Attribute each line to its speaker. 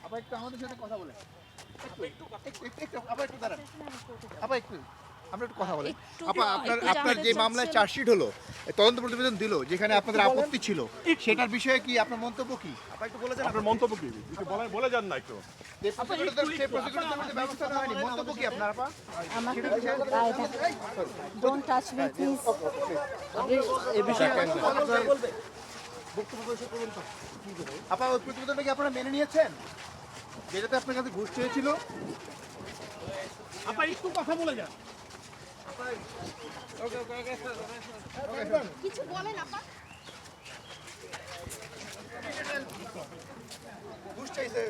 Speaker 1: আপা একটু আমাদের সাথে কথা বলেন। আপা একটু দাঁড়ান। আপা একটু আমরা একটু কথা বলি। আপা আপনার যে মামলায় চার্জশিট হলো, তদন্ত প্রতিবেদন দিল, যেখানে আপনাদের আপত্তি ছিল, সেটার বিষয়ে কি আপনার মন্তব্য কি? আপা একটু বলে যান।
Speaker 2: আপনার মন্তব্য কি? একটু বলে যান না একটু।
Speaker 1: ব্যবস্থা নেওয়া হয়নি, মন্তব্য কি আপনার আপা?
Speaker 3: Don't touch me, please.
Speaker 1: আপা ওই প্রতিবেদনটা কি আপনারা মেনে নিয়েছেন, যেটাতে আপনার কাছে ঘুষ চেয়েছিল?
Speaker 2: আপা একটু কথা বলে যান।
Speaker 3: কিছু বলেন আপা।
Speaker 1: ঘুষ চাইছে।